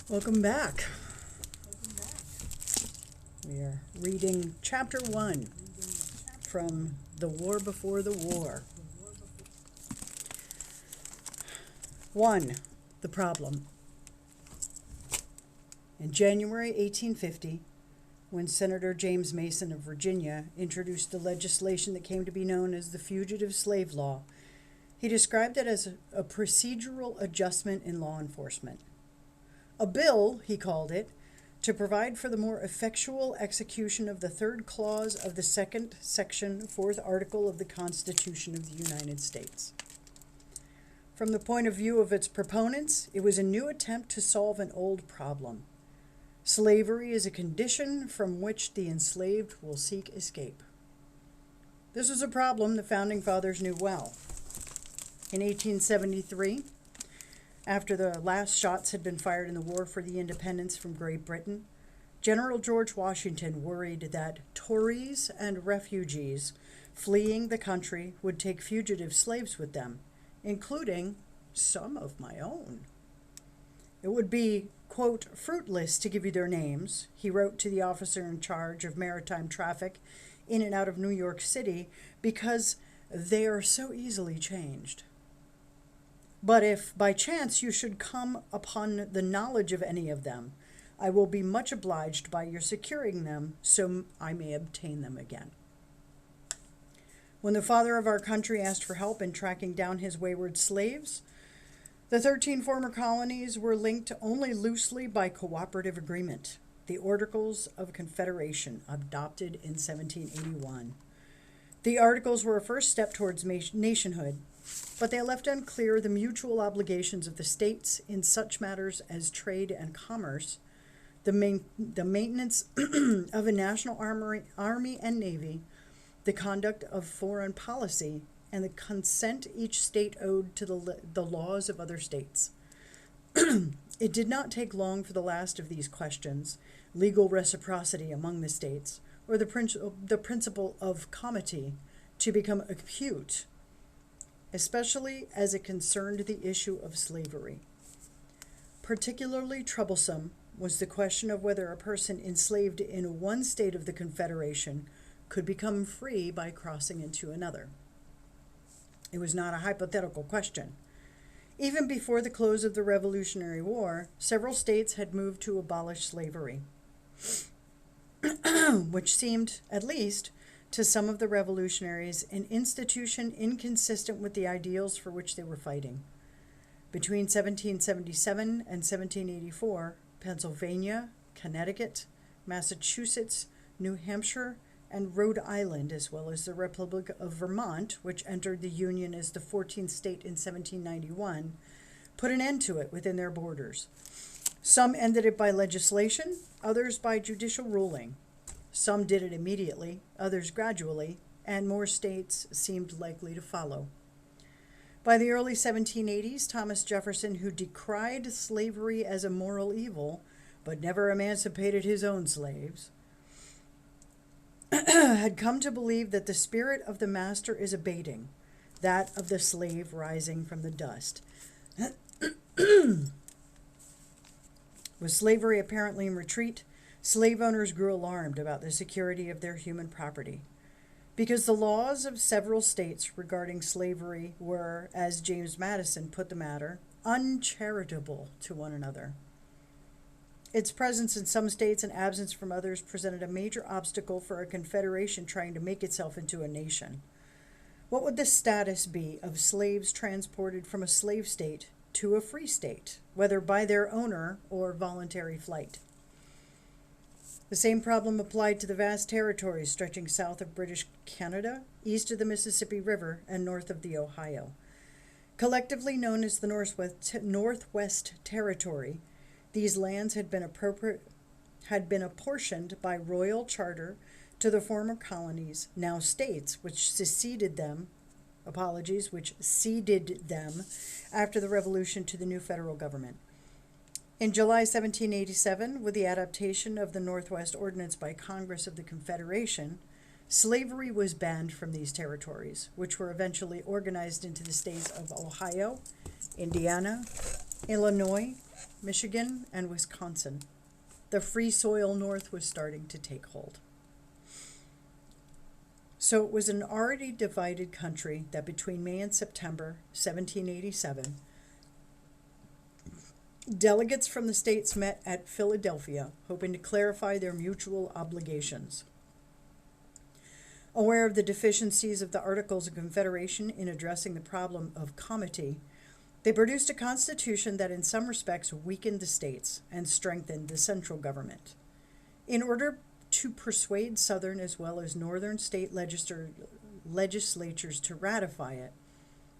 Welcome back. We are reading Chapter 1 from The War Before the War. 1. The Problem. In January 1850, when Senator James Mason of Virginia introduced the legislation that came to be known as the Fugitive Slave Law, he described it as a procedural adjustment in law enforcement. A bill, he called it, to provide for the more effectual execution of the third clause of the second section, fourth article of the Constitution of the United States. From the point of view of its proponents, it was a new attempt to solve an old problem. Slavery is a condition from which the enslaved will seek escape. This was a problem the Founding Fathers knew well. In 1873, after the last shots had been fired in the War for the Independence from Great Britain, General George Washington worried that Tories and refugees fleeing the country would take fugitive slaves with them, including some of my own. It would be, quote, fruitless to give you their names, he wrote to the officer in charge of maritime traffic in and out of New York City, because they are so easily changed. But if by chance you should come upon the knowledge of any of them, I will be much obliged by your securing them so I may obtain them again. When the father of our country asked for help in tracking down his wayward slaves, the 13 former colonies were linked only loosely by cooperative agreement, the Articles of Confederation, adopted in 1781. The Articles were a first step towards nationhood, but they left unclear the mutual obligations of the states in such matters as trade and commerce, the maintenance of a national army and navy, the conduct of foreign policy, and the consent each state owed to the laws of other states. It did not take long for the last of these questions, legal reciprocity among the states, or the principle of comity, to become acute, especially as it concerned the issue of slavery. Particularly troublesome was the question of whether a person enslaved in one state of the Confederation could become free by crossing into another. It was not a hypothetical question. Even before the close of the Revolutionary War, several states had moved to abolish slavery, which seemed, at least, to some of the revolutionaries, an institution inconsistent with the ideals for which they were fighting. Between 1777 and 1784, Pennsylvania, Connecticut, Massachusetts, New Hampshire, and Rhode Island, as well as the Republic of Vermont, which entered the Union as the 14th state in 1791, put an end to it within their borders. Some ended it by legislation, others by judicial ruling. Some did it immediately, others gradually, and more states seemed likely to follow. By the early 1780s, Thomas Jefferson, who decried slavery as a moral evil, but never emancipated his own slaves, had come to believe that the spirit of the master is abating, that of the slave rising from the dust. With slavery apparently in retreat, slave owners grew alarmed about the security of their human property, because the laws of several states regarding slavery were, as James Madison put the matter, uncharitable to one another. Its presence in some states and absence from others presented a major obstacle for a confederation trying to make itself into a nation. What would the status be of slaves transported from a slave state to a free state, whether by their owner or voluntary flight? The same problem applied to the vast territories stretching south of British Canada, east of the Mississippi River, and north of the Ohio. Collectively known as the Northwest Territory, these lands had been apportioned by royal charter to the former colonies, now states, which ceded them after the Revolution to the new federal government. In July 1787, with the adoption of the Northwest Ordinance by Congress of the Confederation, slavery was banned from these territories, which were eventually organized into the states of Ohio, Indiana, Illinois, Michigan, and Wisconsin. The Free Soil North was starting to take hold. So it was an already divided country that between May and September 1787, delegates from the states met at Philadelphia, hoping to clarify their mutual obligations. Aware of the deficiencies of the Articles of Confederation in addressing the problem of comity, they produced a constitution that in some respects weakened the states and strengthened the central government. In order to persuade southern as well as northern state legislatures to ratify it,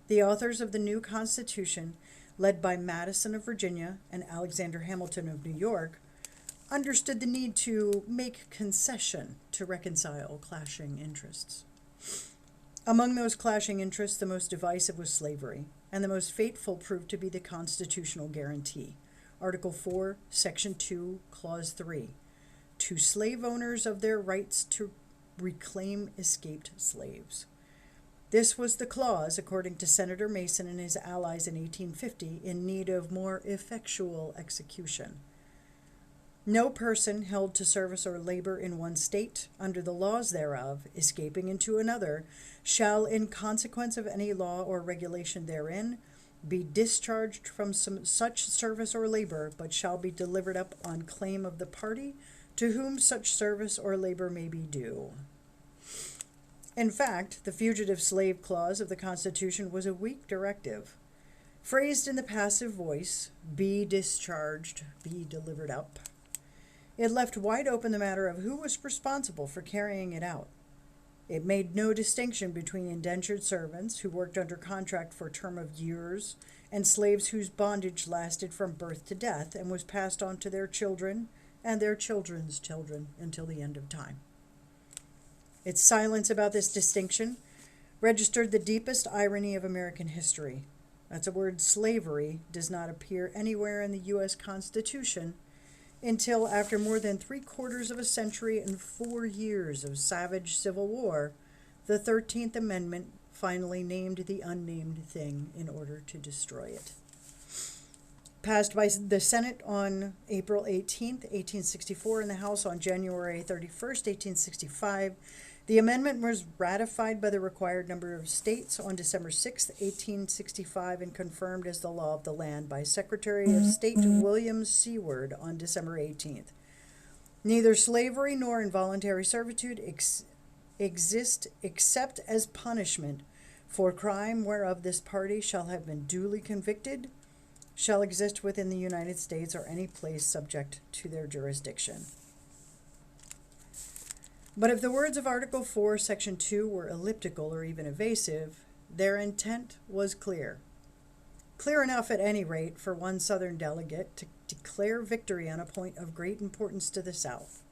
the authors of the new constitution, led by Madison of Virginia and Alexander Hamilton of New York, understood the need to make concession to reconcile clashing interests. Among those clashing interests, the most divisive was slavery, and the most fateful proved to be the constitutional guarantee, Article 4, Section 2, Clause 3, to slave owners of their rights to reclaim escaped slaves. This was the clause, according to Senator Mason and his allies in 1850, in need of more effectual execution. No person held to service or labor in one state, under the laws thereof, escaping into another, shall, in consequence of any law or regulation therein, be discharged from such service or labor, but shall be delivered up on claim of the party to whom such service or labor may be due. In fact, the Fugitive Slave Clause of the Constitution was a weak directive. Phrased in the passive voice, be discharged, be delivered up, it left wide open the matter of who was responsible for carrying it out. It made no distinction between indentured servants who worked under contract for a term of years and slaves whose bondage lasted from birth to death and was passed on to their children and their children's children until the end of time. Its silence about this distinction registered the deepest irony of American history. That the word slavery does not appear anywhere in the U.S. Constitution until after more than 3/4 of a century and 4 years of savage civil war, the 13th Amendment finally named the unnamed thing in order to destroy it. Passed by the Senate on April 18, 1864, and the House on January 31, 1865, the amendment was ratified by the required number of states on December 6, 1865, and confirmed as the law of the land by Secretary of State William Seward on December 18th. Neither slavery nor involuntary servitude exist except as punishment for crime whereof this party shall have been duly convicted, shall exist within the United States or any place subject to their jurisdiction. But if the words of Article 4, Section 2 were elliptical or even evasive, their intent was clear. Clear enough, at any rate, for one Southern delegate to declare victory on a point of great importance to the South.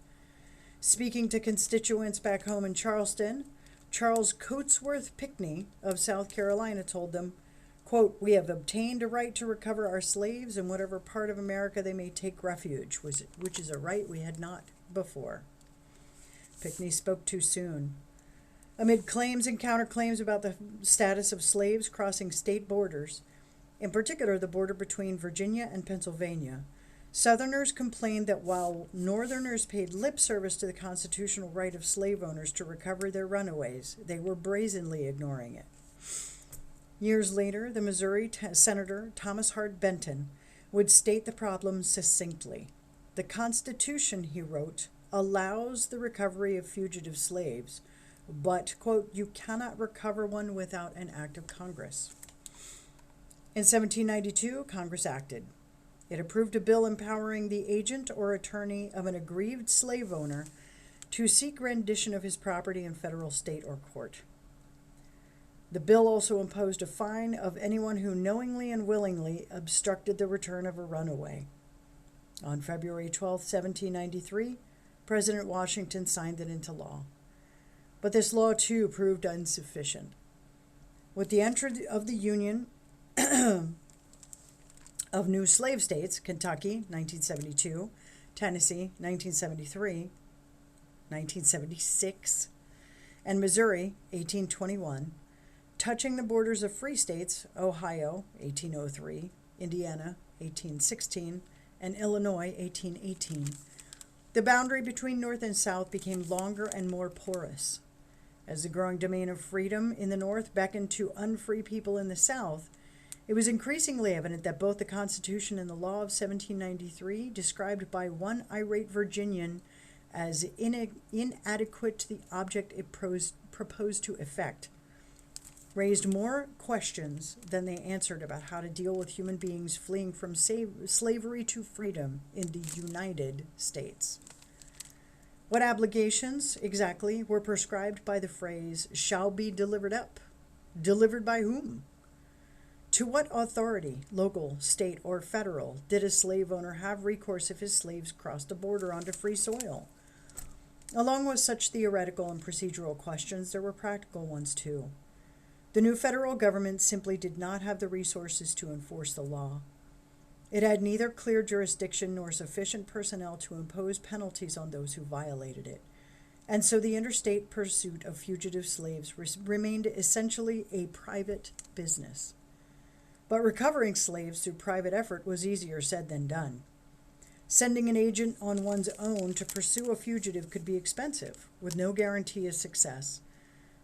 Speaking to constituents back home in Charleston, Charles Coatsworth Pinckney of South Carolina told them, quote, "We have obtained a right to recover our slaves in whatever part of America they may take refuge, which is a right we had not before." Pinckney spoke too soon. Amid claims and counterclaims about the status of slaves crossing state borders, in particular the border between Virginia and Pennsylvania, Southerners complained that while Northerners paid lip service to the constitutional right of slave owners to recover their runaways, they were brazenly ignoring it. Years later, the Missouri Senator Thomas Hart Benton would state the problem succinctly. "The Constitution," he wrote, "allows the recovery of fugitive slaves, but, quote, you cannot recover one without an act of Congress." In 1792, Congress acted. It approved a bill empowering the agent or attorney of an aggrieved slave owner to seek rendition of his property in federal, state, or court. The bill also imposed a fine of anyone who knowingly and willingly obstructed the return of a runaway. On February 12, 1793, President Washington signed it into law. But this law, too, proved insufficient. With the entry of the Union of new slave states, Kentucky, 1972, Tennessee, 1973, 1976, and Missouri, 1821, touching the borders of free states, Ohio, 1803, Indiana, 1816, and Illinois, 1818. The boundary between North and South became longer and more porous. As the growing domain of freedom in the North beckoned to unfree people in the South, it was increasingly evident that both the Constitution and the law of 1793, described by one irate Virginian as inadequate to the object it proposed to effect, raised more questions than they answered about how to deal with human beings fleeing from slavery to freedom in the United States. What obligations, exactly, were prescribed by the phrase, "shall be delivered up"? Delivered by whom? To what authority, local, state, or federal, did a slave owner have recourse if his slaves crossed a border onto free soil? Along with such theoretical and procedural questions, there were practical ones too. The new federal government simply did not have the resources to enforce the law. It had neither clear jurisdiction nor sufficient personnel to impose penalties on those who violated it, and so the interstate pursuit of fugitive slaves remained essentially a private business. But recovering slaves through private effort was easier said than done. Sending an agent on one's own to pursue a fugitive could be expensive, with no guarantee of success,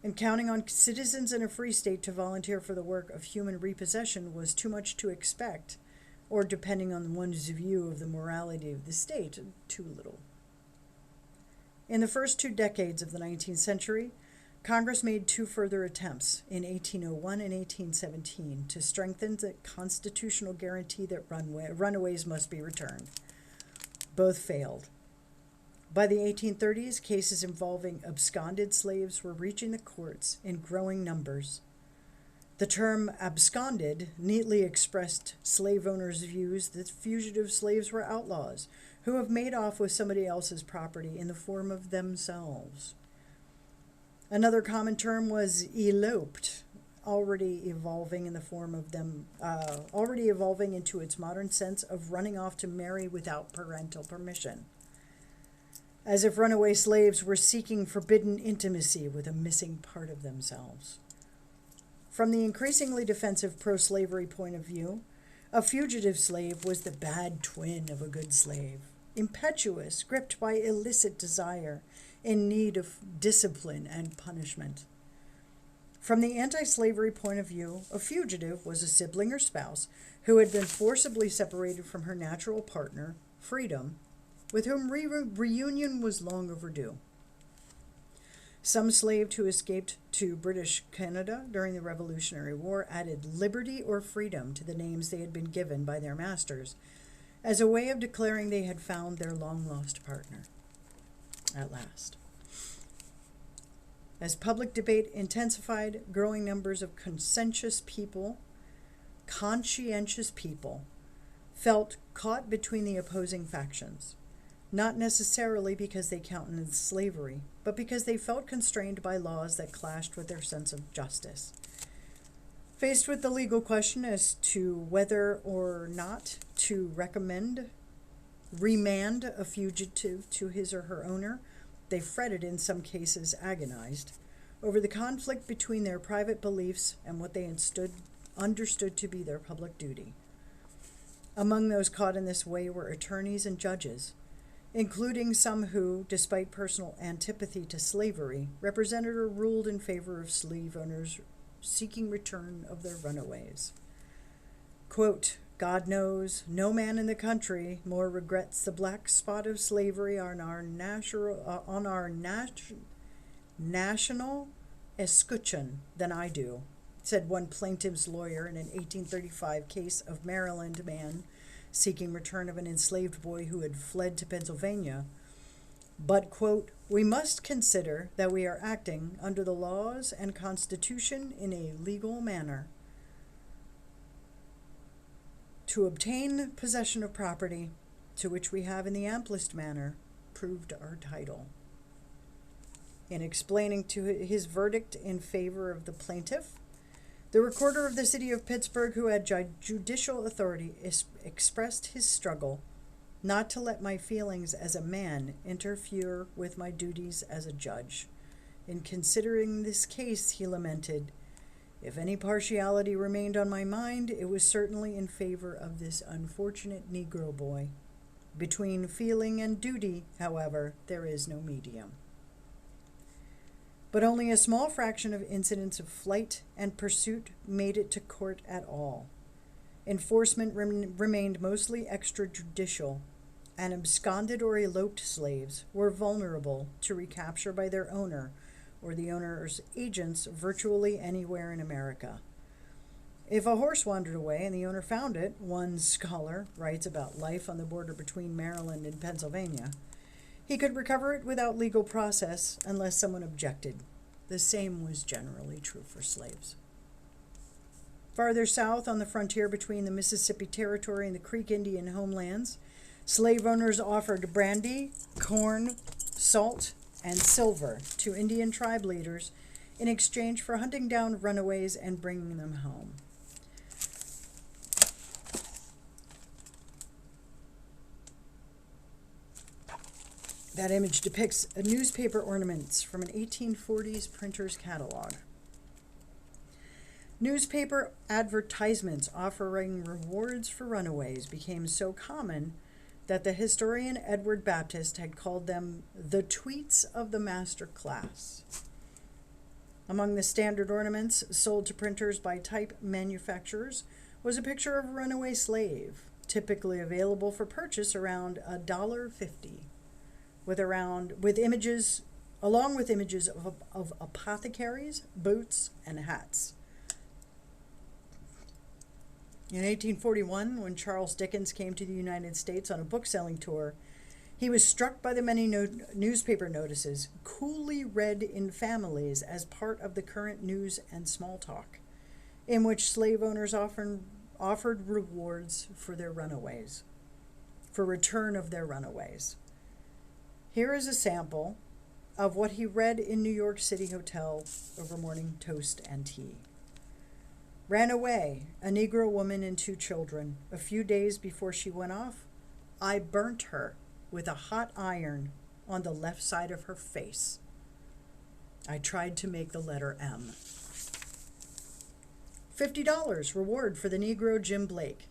and counting on citizens in a free state to volunteer for the work of human repossession was too much to expect, or, depending on one's view of the morality of the state, too little. In the first 2 decades of the 19th century, Congress made 2 further attempts, in 1801 and 1817, to strengthen the constitutional guarantee that runaways must be returned. Both failed. By the 1830s, cases involving absconded slaves were reaching the courts in growing numbers. The term absconded neatly expressed slave owners' views that fugitive slaves were outlaws who have made off with somebody else's property in the form of themselves. Another common term was eloped, already evolving into its modern sense of running off to marry without parental permission, as if runaway slaves were seeking forbidden intimacy with a missing part of themselves. From the increasingly defensive pro-slavery point of view, a fugitive slave was the bad twin of a good slave, impetuous, gripped by illicit desire, in need of discipline and punishment. From the anti-slavery point of view, a fugitive was a sibling or spouse who had been forcibly separated from her natural partner, freedom, with whom reunion was long overdue. Some slaves who escaped to British Canada during the Revolutionary War added liberty or freedom to the names they had been given by their masters, as a way of declaring they had found their long-lost partner at last. As public debate intensified, growing numbers of conscientious people felt caught between the opposing factions, not necessarily because they countenanced slavery, but because they felt constrained by laws that clashed with their sense of justice. Faced with the legal question as to whether or not to remand a fugitive to his or her owner, they fretted, in some cases agonized, over the conflict between their private beliefs and what they understood to be their public duty. Among those caught in this way were attorneys and judges, including some who, despite personal antipathy to slavery, represented or ruled in favor of slave owners seeking return of their runaways. Quote, "God knows, no man in the country more regrets the black spot of slavery on our national escutcheon than I do," said one plaintiff's lawyer in an 1835 case of Maryland man seeking return of an enslaved boy who had fled to Pennsylvania. But, quote, "we must consider that we are acting under the laws and Constitution in a legal manner. To obtain possession of property, to which we have in the amplest manner proved our title." In explaining to his verdict in favor of the plaintiff, the recorder of the city of Pittsburgh, who had judicial authority, expressed his struggle not to let my feelings as a man interfere with my duties as a judge. In considering this case, he lamented, If any partiality remained on my mind, it was certainly in favor of this unfortunate Negro boy. Between feeling and duty, however, there is no medium. But only a small fraction of incidents of flight and pursuit made it to court at all. Enforcement remained mostly extrajudicial, and absconded or eloped slaves were vulnerable to recapture by their owner or the owner's agents virtually anywhere in America. If a horse wandered away and the owner found it, one scholar writes about life on the border between Maryland and Pennsylvania, he could recover it without legal process unless someone objected. The same was generally true for slaves. Farther south on the frontier between the Mississippi Territory and the Creek Indian homelands, slave owners offered brandy, corn, salt, and silver to Indian tribe leaders in exchange for hunting down runaways and bringing them home. That image depicts a newspaper ornaments from an 1840s printer's catalog. Newspaper advertisements offering rewards for runaways became so common that the historian Edward Baptist had called them the tweets of the master class. Among the standard ornaments sold to printers by type manufacturers was a picture of a runaway slave, typically available for purchase around $1.50, along with images of apothecaries, boots, and hats. In 1841, when Charles Dickens came to the United States on a book-selling tour, he was struck by the many newspaper notices, coolly read in families as part of the current news and small talk, in which slave owners offered rewards for return of their runaways. Here is a sample of what he read in New York City hotel over morning toast and tea. Ran away, a Negro woman and 2 children. A few days before she went off, I burnt her with a hot iron on the left side of her face. I tried to make the letter M. $50 reward for the Negro Jim Blake.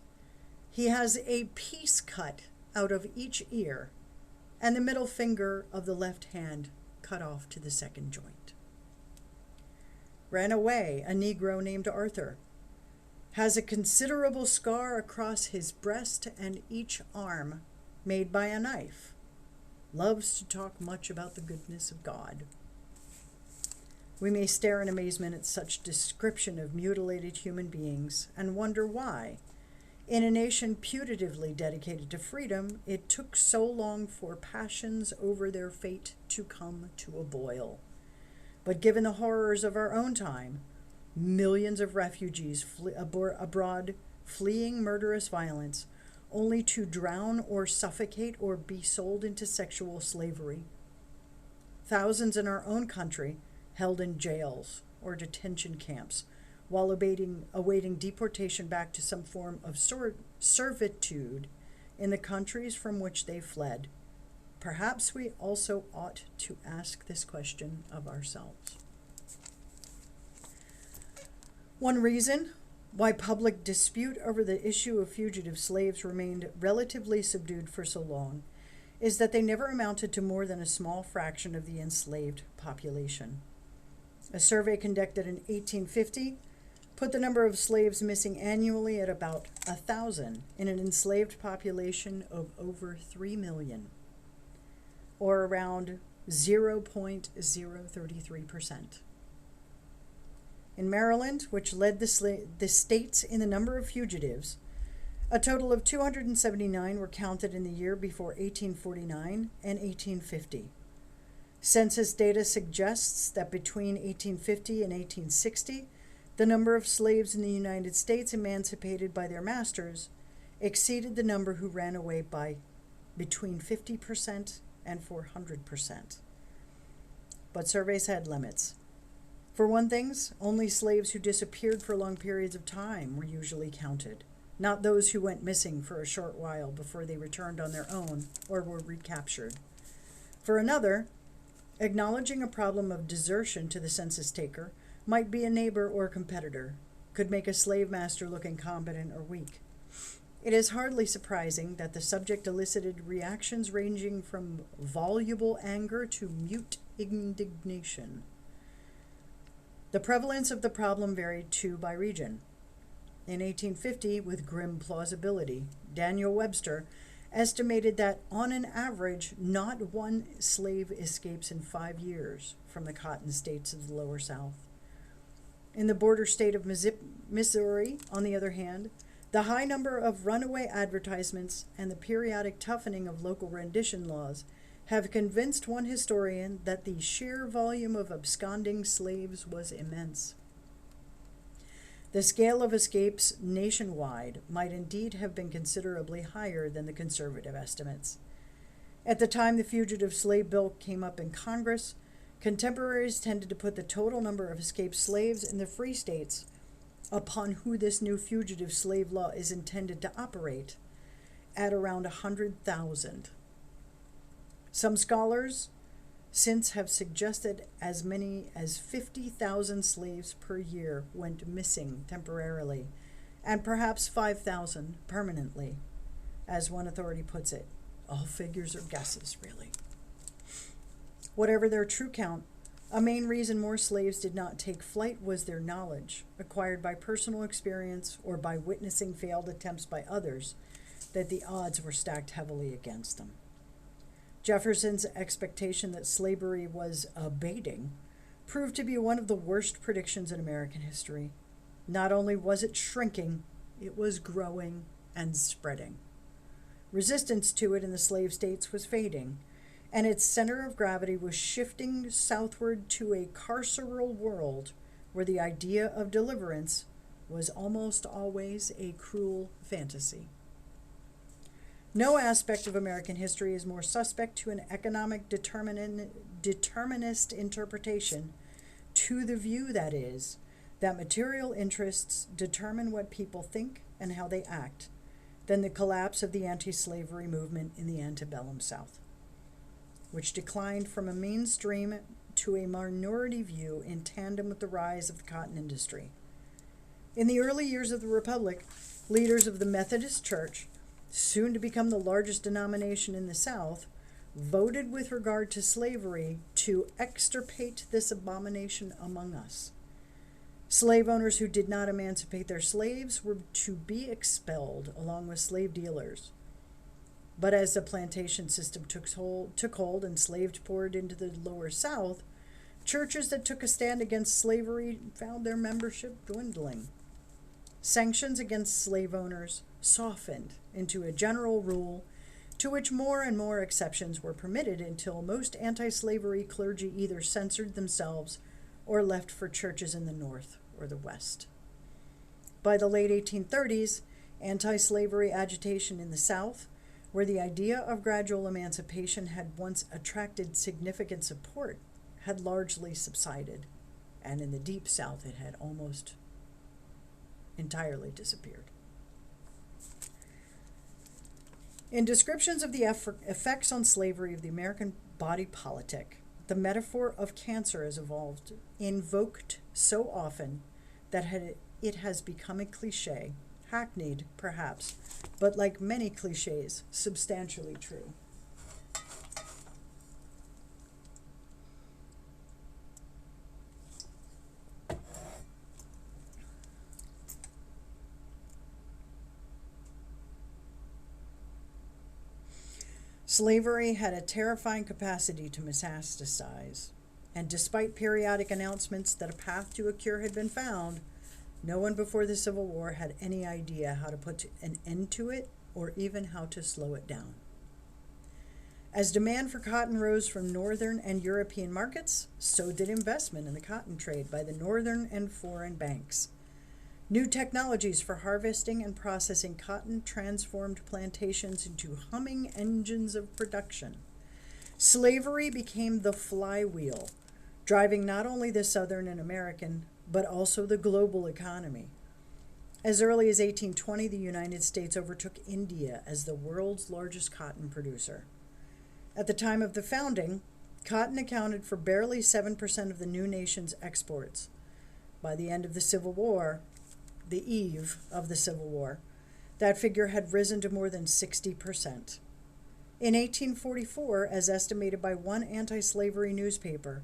He has a piece cut out of each ear, and the middle finger of the left hand cut off to the second joint. Ran away, a Negro named Arthur. Has a considerable scar across his breast and each arm, made by a knife. Loves to talk much about the goodness of God. We may stare in amazement at such description of mutilated human beings and wonder why, in a nation putatively dedicated to freedom, it took so long for passions over their fate to come to a boil. But given the horrors of our own time, millions of refugees abroad fleeing murderous violence, only to drown or suffocate or be sold into sexual slavery. Thousands in our own country held in jails or detention camps while awaiting deportation back to some form of servitude in the countries from which they fled. Perhaps we also ought to ask this question of ourselves. One reason why public dispute over the issue of fugitive slaves remained relatively subdued for so long is that they never amounted to more than a small fraction of the enslaved population. A survey conducted in 1850 put the number of slaves missing annually at about 1,000 in an enslaved population of over 3 million, or around 0.033%. In Maryland, which led the states in the number of fugitives, a total of 279 were counted in the year before 1849 and 1850. Census data suggests that between 1850 and 1860, the number of slaves in the United States emancipated by their masters exceeded the number who ran away by between 50% and 400%. But surveys had limits. For one thing, only slaves who disappeared for long periods of time were usually counted, not those who went missing for a short while before they returned on their own or were recaptured. For another, acknowledging a problem of desertion to the census taker might be a neighbor or competitor, could make a slave master look incompetent or weak. It is hardly surprising that the subject elicited reactions ranging from voluble anger to mute indignation. The prevalence of the problem varied too by region. In 1850, with grim plausibility, Daniel Webster estimated that on an average, not one slave escapes in 5 years from the cotton states of the lower South. In the border state of Missouri, on the other hand, the high number of runaway advertisements and the periodic toughening of local rendition laws have convinced one historian that the sheer volume of absconding slaves was immense. The scale of escapes nationwide might indeed have been considerably higher than the conservative estimates. At the time the Fugitive Slave Bill came up in Congress, contemporaries tended to put the total number of escaped slaves in the free states upon who this new fugitive slave law is intended to operate at around 100,000. Some scholars since have suggested as many as 50,000 slaves per year went missing temporarily, and perhaps 5,000 permanently. As one authority puts it, all figures are guesses, really. Whatever their true count, a main reason more slaves did not take flight was their knowledge, acquired by personal experience or by witnessing failed attempts by others, that the odds were stacked heavily against them. Jefferson's expectation that slavery was abating proved to be one of the worst predictions in American history. Not only was it shrinking, it was growing and spreading. Resistance to it in the slave states was fading, and its center of gravity was shifting southward to a carceral world where the idea of deliverance was almost always a cruel fantasy. No aspect of American history is more suspect to an economic determinist interpretation, to the view, that is, that material interests determine what people think and how they act, than the collapse of the anti-slavery movement in the antebellum South, which declined from a mainstream to a minority view in tandem with the rise of the cotton industry. In the early years of the Republic, leaders of the Methodist Church, soon to become the largest denomination in the South, voted with regard to slavery to extirpate this abomination among us. Slave owners who did not emancipate their slaves were to be expelled along with slave dealers. But as the plantation system took hold and slaves poured into the lower South, churches that took a stand against slavery found their membership dwindling. Sanctions against slave owners softened into a general rule to which more and more exceptions were permitted until most anti-slavery clergy either censored themselves or left for churches in the North or the West. By the late 1830s, anti-slavery agitation in the South, where the idea of gradual emancipation had once attracted significant support, had largely subsided, and in the Deep South it had almost entirely disappeared. In descriptions of the effects on slavery of the American body politic, the metaphor of cancer has evolved, invoked so often that it has become a cliche, hackneyed perhaps, but like many cliches, substantially true. Slavery had a terrifying capacity to metastasize, and despite periodic announcements that a path to a cure had been found, no one before the Civil War had any idea how to put an end to it or even how to slow it down. As demand for cotton rose from northern and European markets, so did investment in the cotton trade by the northern and foreign banks. New technologies for harvesting and processing cotton transformed plantations into humming engines of production. Slavery became the flywheel, driving not only the Southern and American, but also the global economy. As early as 1820, the United States overtook India as the world's largest cotton producer. At the time of the founding, cotton accounted for barely 7% of the new nation's exports. By the end of the Civil War, the eve of the Civil War, that figure had risen to more than 60%. In 1844, as estimated by one anti-slavery newspaper,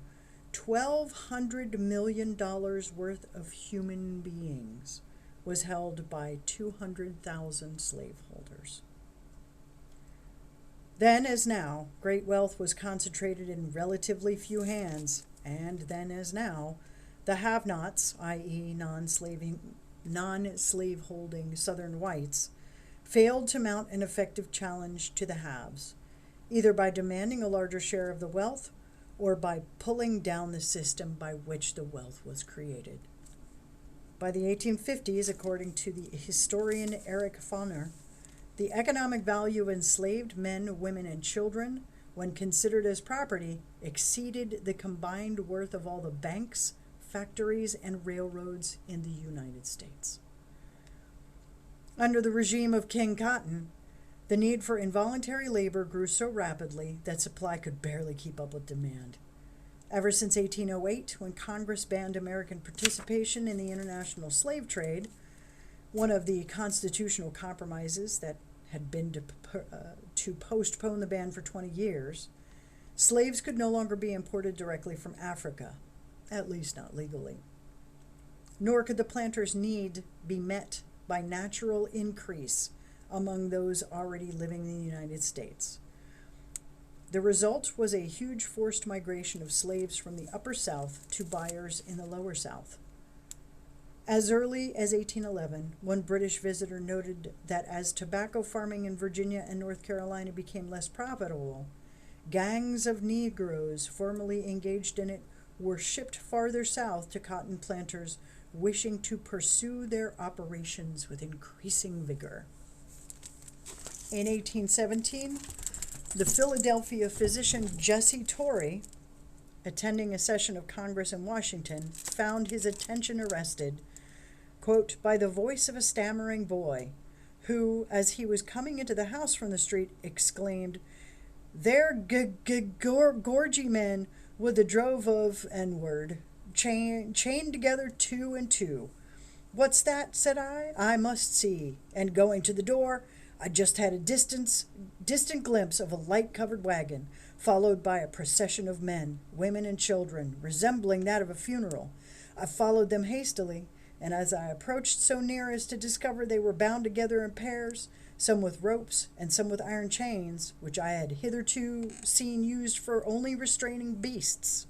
$1,200 million worth of human beings was held by 200,000 slaveholders. Then, as now, great wealth was concentrated in relatively few hands, and then, as now, the have-nots, i.e. non-slaveholding Southern whites, failed to mount an effective challenge to the haves, either by demanding a larger share of the wealth or by pulling down the system by which the wealth was created. By the 1850s, according to the historian Eric Foner, the economic value of enslaved men, women, and children, when considered as property, exceeded the combined worth of all the banks, factories, and railroads in the United States. Under the regime of King Cotton, the need for involuntary labor grew so rapidly that supply could barely keep up with demand. Ever since 1808, when Congress banned American participation in the international slave trade, one of the constitutional compromises that had been to postpone the ban for 20 years, slaves could no longer be imported directly from Africa, at least not legally. Nor could the planters' need be met by natural increase among those already living in the United States. The result was a huge forced migration of slaves from the Upper South to buyers in the Lower South. As early as 1811, one British visitor noted that as tobacco farming in Virginia and North Carolina became less profitable, gangs of Negroes formerly engaged in it were shipped farther south to cotton planters wishing to pursue their operations with increasing vigor. In 1817, the Philadelphia physician Jesse Torrey, attending a session of Congress in Washington, found his attention arrested, quote, by the voice of a stammering boy, who, as he was coming into the house from the street, exclaimed, "They're gorgy men with a drove of N-word, chained together 2 and 2. What's that, said I must see. And going to the door, I just had a distant glimpse of a light-covered wagon, followed by a procession of men, women, and children, resembling that of a funeral. I followed them hastily, and as I approached so near as to discover they were bound together in pairs, some with ropes and some with iron chains, which I had hitherto seen used for only restraining beasts,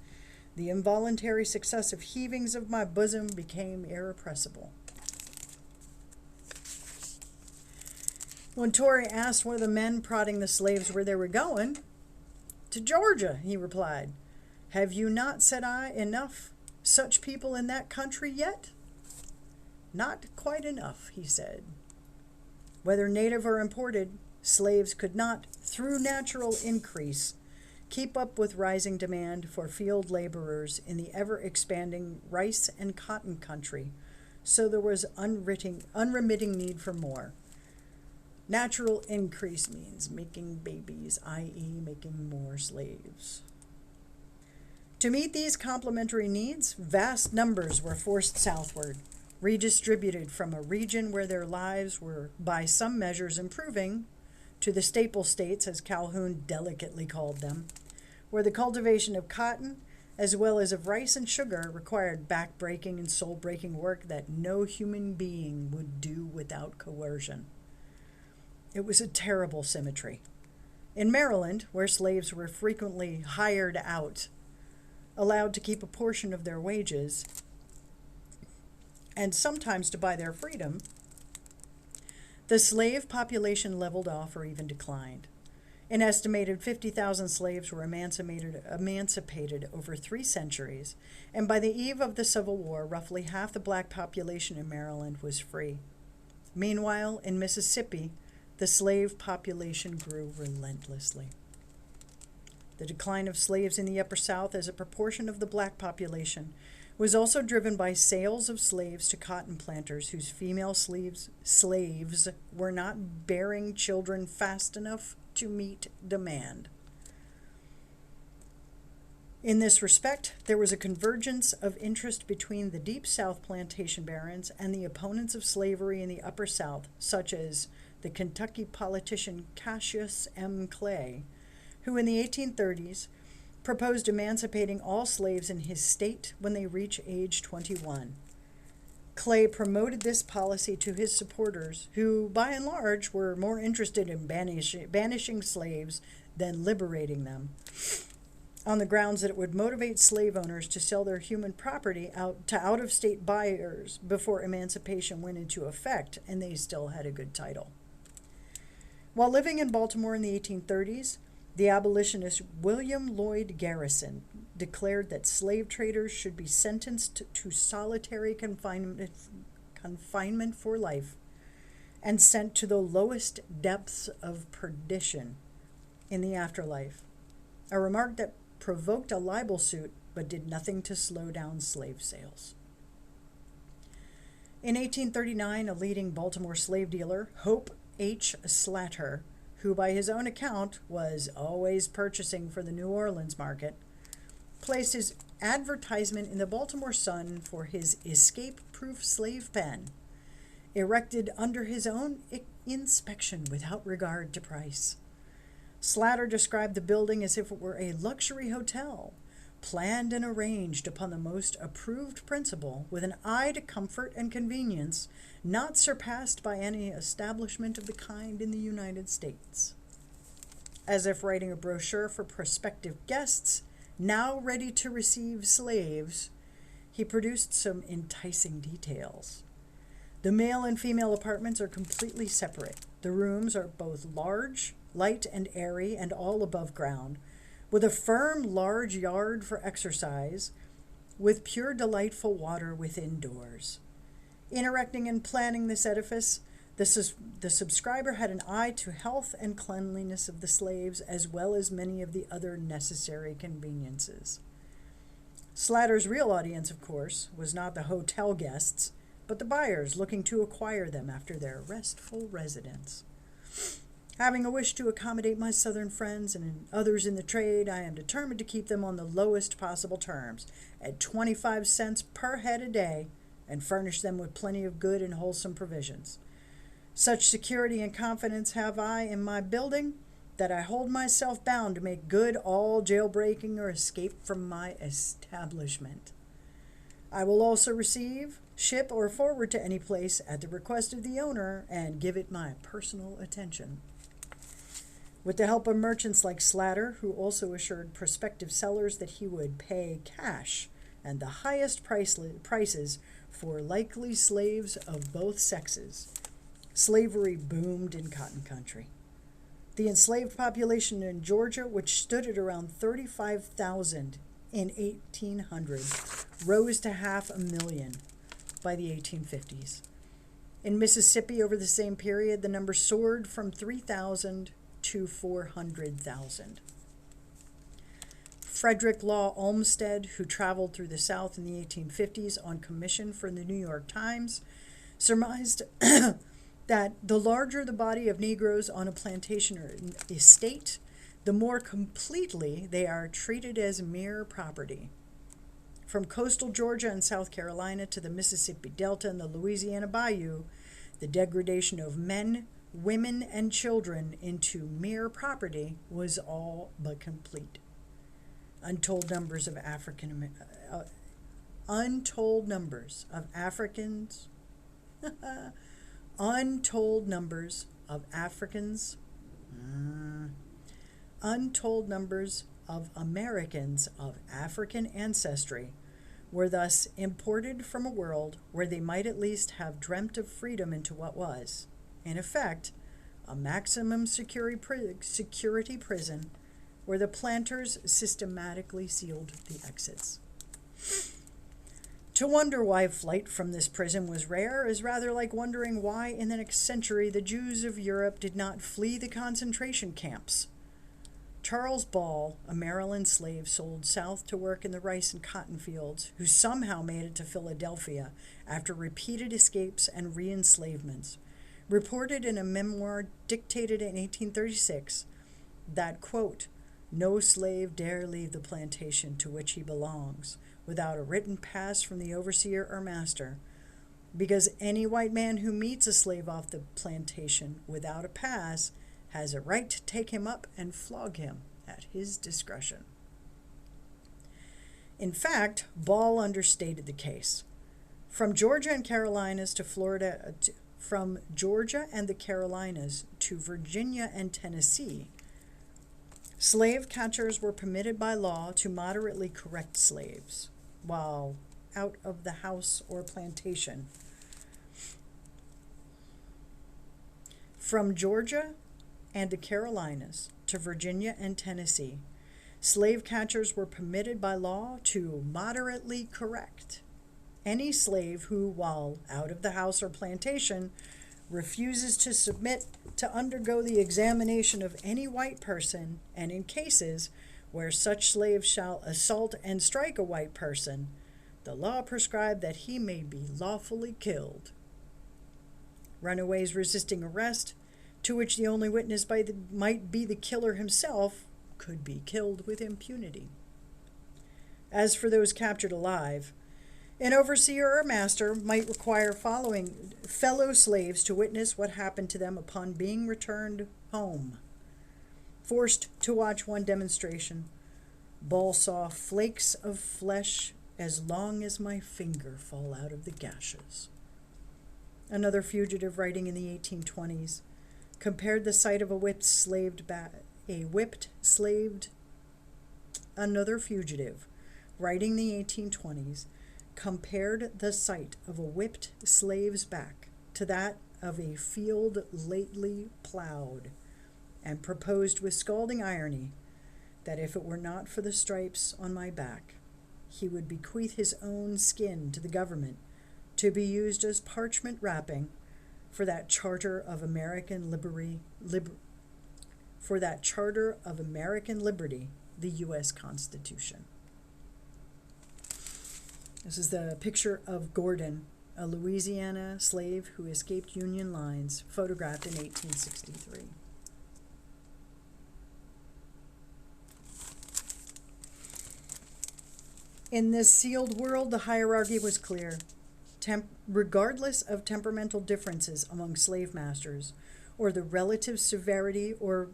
the involuntary successive heavings of my bosom became irrepressible." When Torrey asked one of the men prodding the slaves where they were going, "To Georgia," he replied. "Have you not," said I, "enough such people in that country yet?" "Not quite enough," he said. Whether native or imported, slaves could not, through natural increase, keep up with rising demand for field laborers in the ever-expanding rice and cotton country, so there was unremitting need for more. Natural increase means making babies, i.e. making more slaves. To meet these complementary needs, vast numbers were forced southward, redistributed from a region where their lives were by some measures improving to the staple states, as Calhoun delicately called them, where the cultivation of cotton as well as of rice and sugar required back-breaking and soul-breaking work that no human being would do without coercion. It was a terrible symmetry. In Maryland, where slaves were frequently hired out, allowed to keep a portion of their wages, and sometimes to buy their freedom, the slave population leveled off or even declined. An estimated 50,000 slaves were emancipated over 3 centuries, and by the eve of the Civil War, roughly half the black population in Maryland was free. Meanwhile, in Mississippi, the slave population grew relentlessly. The decline of slaves in the Upper South as a proportion of the black population was also driven by sales of slaves to cotton planters whose female slaves were not bearing children fast enough to meet demand. In this respect, there was a convergence of interest between the Deep South plantation barons and the opponents of slavery in the Upper South, such as the Kentucky politician Cassius M. Clay, who in the 1830s proposed emancipating all slaves in his state when they reach age 21. Clay promoted this policy to his supporters, who, by and large, were more interested in banishing slaves than liberating them, on the grounds that it would motivate slave owners to sell their human property to out-of-state buyers before emancipation went into effect and they still had a good title. While living in Baltimore in the 1830s, the abolitionist William Lloyd Garrison declared that slave traders should be sentenced to solitary confinement for life and sent to the lowest depths of perdition in the afterlife, a remark that provoked a libel suit but did nothing to slow down slave sales. In 1839, a leading Baltimore slave dealer, Hope H. Slatter, who by his own account was always purchasing for the New Orleans market, placed his advertisement in the Baltimore Sun for his escape-proof slave pen, erected under his own inspection without regard to price. Slatter described the building as if it were a luxury hotel, planned and arranged upon the most approved principle, with an eye to comfort and convenience not surpassed by any establishment of the kind in the United States. As if writing a brochure for prospective guests, now ready to receive slaves, he produced some enticing details. The male and female apartments are completely separate. The rooms are both large, light and airy, and all above ground, with a firm, large yard for exercise, with pure, delightful water within doors. In erecting and planning this edifice, the subscriber had an eye to health and cleanliness of the slaves, as well as many of the other necessary conveniences. Slatter's real audience, of course, was not the hotel guests, but the buyers looking to acquire them after their restful residence. Having a wish to accommodate my Southern friends and others in the trade, I am determined to keep them on the lowest possible terms, at 25 cents per head a day, and furnish them with plenty of good and wholesome provisions. Such security and confidence have I in my building that I hold myself bound to make good all jailbreaking or escape from my establishment. I will also receive, ship, or forward to any place at the request of the owner and give it my personal attention. With the help of merchants like Slatter, who also assured prospective sellers that he would pay cash and the highest prices for likely slaves of both sexes, slavery boomed in Cotton Country. The enslaved population in Georgia, which stood at around 35,000 in 1800, rose to 500,000 by the 1850s. In Mississippi, over the same period, the number soared from 3,000 to 400,000. Frederick Law Olmsted, who traveled through the South in the 1850s on commission for the New York Times, surmised that the larger the body of Negroes on a plantation or estate, the more completely they are treated as mere property. From coastal Georgia and South Carolina to the Mississippi Delta and the Louisiana Bayou, the degradation of men, women, and children into mere property was all but complete. Untold numbers of Africans, untold numbers of Americans of African ancestry were thus imported from a world where they might at least have dreamt of freedom into what was, in effect, a maximum security prison where the planters systematically sealed the exits. To wonder why flight from this prison was rare is rather like wondering why in the next century the Jews of Europe did not flee the concentration camps. Charles Ball, a Maryland slave sold south to work in the rice and cotton fields, who somehow made it to Philadelphia after repeated escapes and re-enslavements, reported in a memoir dictated in 1836 that, quote, No slave dare leave the plantation to which he belongs without a written pass from the overseer or master, because any white man who meets a slave off the plantation without a pass has a right to take him up and flog him at his discretion. In fact, Ball understated the case. From Georgia and Carolinas to Florida, from Georgia and the Carolinas to Virginia and Tennessee, slave catchers were permitted by law to moderately correct slaves while out of the house or plantation. From Georgia and the Carolinas to Virginia and Tennessee, slave catchers were permitted by law to moderately correct any slave who, while out of the house or plantation, refuses to submit to undergo the examination of any white person, and in cases where such slave shall assault and strike a white person, the law prescribed that he may be lawfully killed. Runaways resisting arrest, to which the only witness might be the killer himself, could be killed with impunity. As for those captured alive, an overseer or master might require fellow slaves to witness what happened to them upon being returned home. Forced to watch one demonstration, Ball saw flakes of flesh as long as my finger fall out of the gashes. Another fugitive writing in the 1820s compared the sight of another fugitive writing in the 1820s compared the sight of a whipped slave's back to that of a field lately plowed, and proposed with scalding irony that if it were not for the stripes on my back, he would bequeath his own skin to the government to be used as parchment wrapping for that charter of American liberty, the U.S. Constitution. This is the picture of Gordon, a Louisiana slave who escaped Union lines, photographed in 1863. In this sealed world, the hierarchy was clear. Regardless of temperamental differences among slave masters, or the relative severity or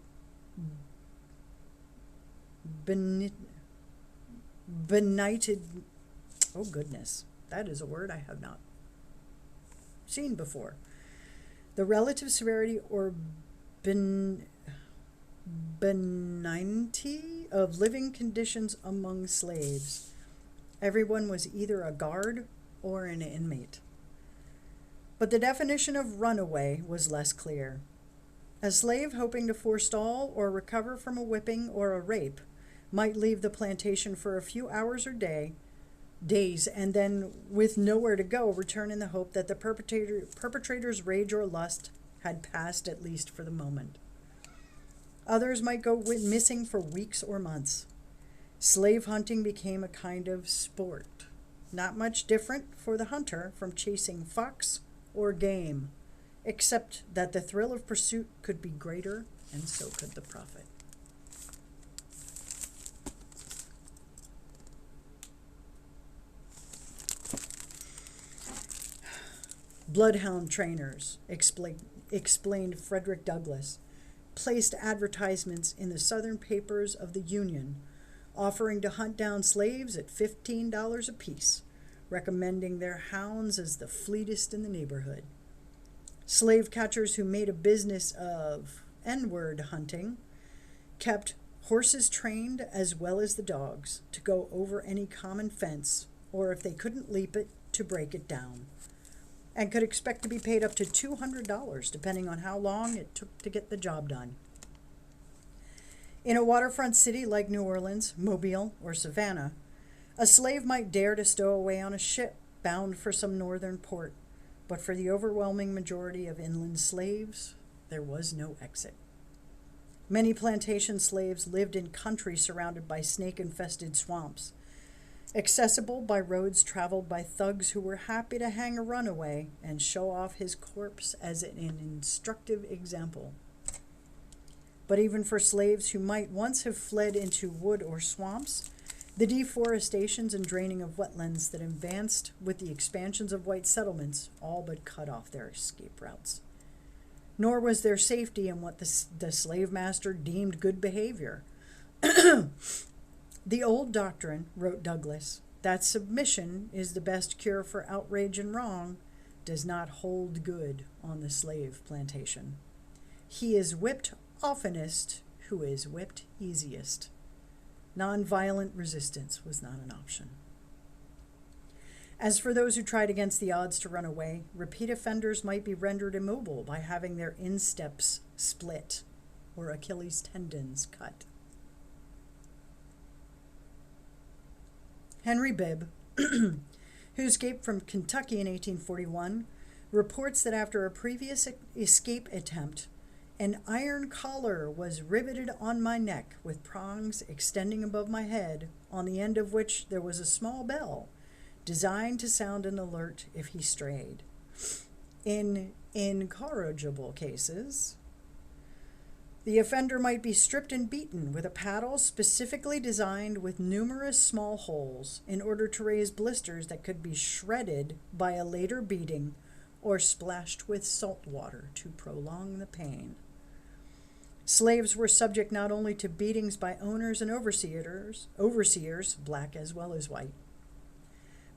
benighted, oh goodness, that is a word I have not seen before. The relative severity or benignity of living conditions among slaves, everyone was either a guard or an inmate. But the definition of runaway was less clear. A slave hoping to forestall or recover from a whipping or a rape might leave the plantation for a few hours or days, and then, with nowhere to go, return in the hope that the perpetrator's rage or lust had passed, at least for the moment. Others might go missing for weeks or months. Slave hunting became a kind of sport, not much different for the hunter from chasing fox or game, except that the thrill of pursuit could be greater, and so could the profit. Bloodhound trainers, explained Frederick Douglass, placed advertisements in the Southern papers of the Union offering to hunt down slaves at $15 apiece, recommending their hounds as the fleetest in the neighborhood. Slave catchers who made a business of N-word hunting kept horses trained as well as the dogs to go over any common fence, or if they couldn't leap it, to break it down, and could expect to be paid up to $200 depending on how long it took to get the job done. In a waterfront city like New Orleans, Mobile, or Savannah, a slave might dare to stow away on a ship bound for some northern port, but for the overwhelming majority of inland slaves, there was no exit. Many plantation slaves lived in country surrounded by snake-infested swamps, accessible by roads traveled by thugs who were happy to hang a runaway and show off his corpse as an instructive example. But even for slaves who might once have fled into wood or swamps, the deforestations and draining of wetlands that advanced with the expansions of white settlements all but cut off their escape routes. Nor was there safety in what the slave master deemed good behavior. The old doctrine, wrote Douglas, that submission is the best cure for outrage and wrong, does not hold good on the slave plantation. He is whipped oftenest who is whipped easiest. Nonviolent resistance was not an option. As for those who tried against the odds to run away, repeat offenders might be rendered immobile by having their insteps split or Achilles tendons cut. Henry Bibb, who escaped from Kentucky in 1841, reports that after a previous escape attempt, an iron collar was riveted on my neck with prongs extending above my head, on the end of which there was a small bell designed to sound an alert if he strayed. In incorrigible cases, the offender might be stripped and beaten with a paddle specifically designed with numerous small holes in order to raise blisters that could be shredded by a later beating or splashed with salt water to prolong the pain. Slaves were subject not only to beatings by owners and overseers, black as well as white,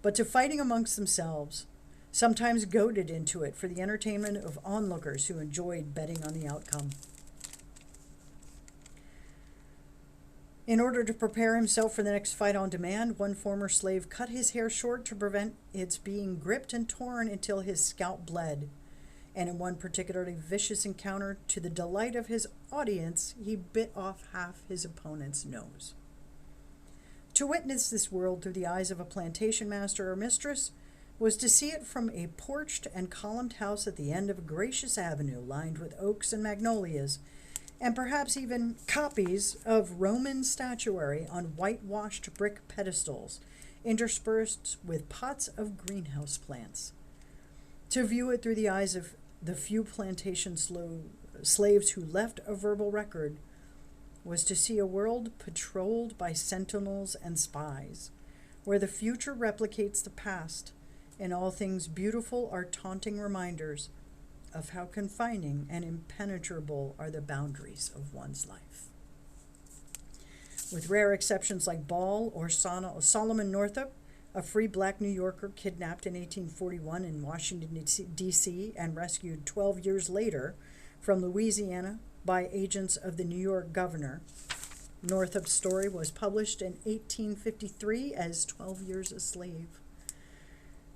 but to fighting amongst themselves, sometimes goaded into it for the entertainment of onlookers who enjoyed betting on the outcome. In order to prepare himself for the next fight on demand, one former slave cut his hair short to prevent its being gripped and torn until his scalp bled. And in one particularly vicious encounter, to the delight of his audience, he bit off half his opponent's nose. To witness this world through the eyes of a plantation master or mistress was to see it from a porched and columned house at the end of a gracious avenue lined with oaks and magnolias, and perhaps even copies of Roman statuary on whitewashed brick pedestals, interspersed with pots of greenhouse plants. To view it through the eyes of the few plantation slaves who left a verbal record was to see a world patrolled by sentinels and spies, where the future replicates the past, and all things beautiful are taunting reminders of how confining and impenetrable are the boundaries of one's life. With rare exceptions like Ball or Solomon Northup, a free black New Yorker kidnapped in 1841 in Washington, D.C. and rescued 12 years later from Louisiana by agents of the New York governor, Northup's story was published in 1853 as 12 Years a Slave.